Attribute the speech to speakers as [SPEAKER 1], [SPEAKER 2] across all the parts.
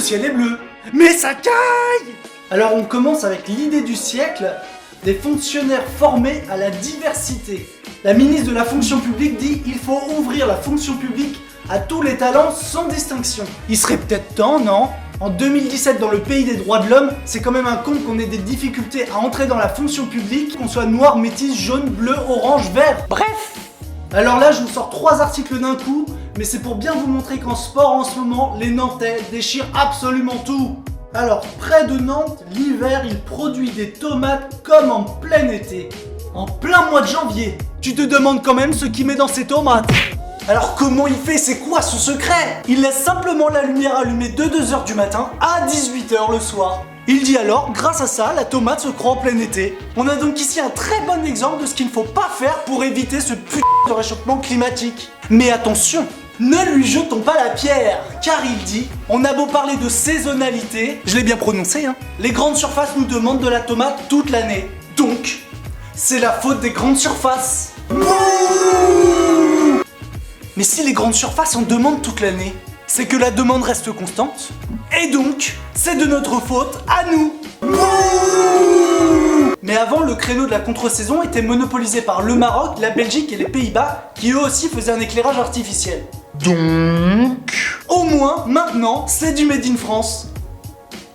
[SPEAKER 1] ciel est bleu. Mais ça caille! Alors on commence avec l'idée du siècle, des fonctionnaires formés à la diversité. La ministre de la fonction publique dit il faut ouvrir la fonction publique à tous les talents sans distinction. Il serait peut-être temps, non? En 2017, dans le pays des droits de l'homme, c'est quand même un con qu'on ait des difficultés à entrer dans la fonction publique, qu'on soit noir, métis, jaune, bleu, orange, vert, bref. Alors là, je vous sors 3 articles d'un coup, mais c'est pour bien vous montrer qu'en sport en ce moment, les Nantais déchirent absolument tout. Alors, près de Nantes, l'hiver, il produit des tomates comme en plein été, en plein mois de janvier. Tu te demandes quand même ce qu'il met dans ses tomates. Alors comment il fait? C'est quoi son secret? Il laisse simplement la lumière allumée de 2h du matin à 18h le soir. Il dit alors, grâce à ça, la tomate se croit en plein été. On a donc ici un très bon exemple de ce qu'il ne faut pas faire pour éviter ce putain de réchauffement climatique. Mais attention, ne lui jetons pas la pierre, car il dit, on a beau parler de saisonnalité, je l'ai bien prononcé, hein, les grandes surfaces nous demandent de la tomate toute l'année. Donc, c'est la faute des grandes surfaces. Mais si les grandes surfaces en demandent toute l'année, c'est que la demande reste constante. Et donc, c'est de notre faute à nous. Mais avant, le créneau de la contre-saison était monopolisé par le Maroc, la Belgique et les Pays-Bas, qui eux aussi faisaient un éclairage artificiel. Donc, au moins, maintenant, c'est du Made in France.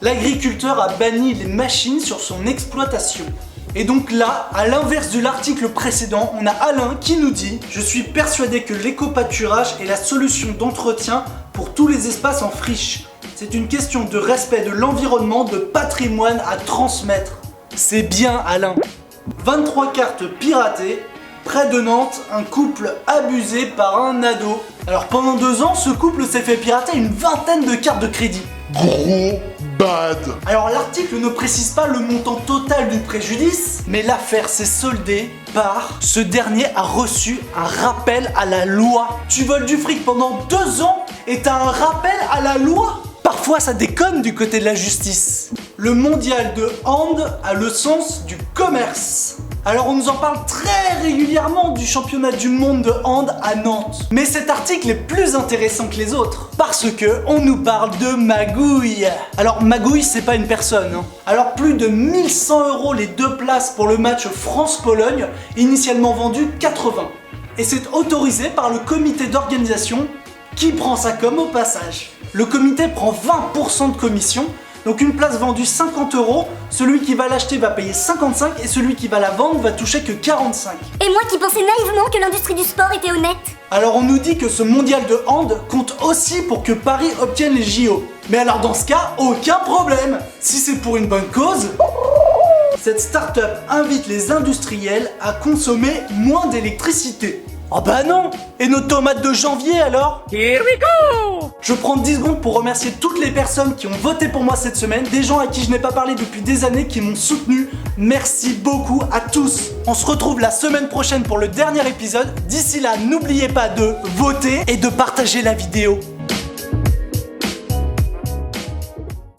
[SPEAKER 1] L'agriculteur a banni les machines sur son exploitation. Et donc là, à l'inverse de l'article précédent, on a Alain qui nous dit « Je suis persuadé que l'éco-pâturage est la solution d'entretien pour tous les espaces en friche. C'est une question de respect de l'environnement, de patrimoine à transmettre. » C'est bien Alain. 23 cartes piratées. Près de Nantes, un couple abusé par un ado. Alors pendant 2 ans, ce couple s'est fait pirater une 20aine de cartes de crédit.
[SPEAKER 2] Gros bad.
[SPEAKER 1] Alors l'article ne précise pas le montant total du préjudice, mais l'affaire s'est soldée par ce dernier a reçu un rappel à la loi. Tu voles du fric pendant 2 ans et t'as un rappel à la loi? Parfois ça déconne du côté de la justice. Le mondial de hand a le sens du commerce. Alors on nous en parle très régulièrement du championnat du monde de hand à Nantes. Mais cet article est plus intéressant que les autres, parce que on nous parle de Magouille. Alors Magouille c'est pas une personne, hein. Alors plus de 1100 € les 2 places pour le match France-Pologne, initialement vendu 80. Et c'est autorisé par le comité d'organisation qui prend sa com au passage. Le comité prend 20% de commission. Donc une place vendue 50 €, celui qui va l'acheter va payer 55 et celui qui va la vendre va toucher que 45.
[SPEAKER 3] Et moi qui pensais naïvement que l'industrie du sport était honnête. Alors
[SPEAKER 1] on nous dit que ce mondial de hand compte aussi pour que Paris obtienne les JO. Mais alors dans ce cas, aucun problème. Si c'est pour une bonne cause, cette start-up invite les industriels à consommer moins d'électricité. Oh bah non! Et nos tomates de janvier alors?
[SPEAKER 4] Here we go!
[SPEAKER 1] Je prends 10 secondes pour remercier toutes les personnes qui ont voté pour moi cette semaine, des gens à qui je n'ai pas parlé depuis des années qui m'ont soutenu. Merci beaucoup à tous. On se retrouve la semaine prochaine pour le dernier épisode. D'ici là, n'oubliez pas de voter et de partager la vidéo.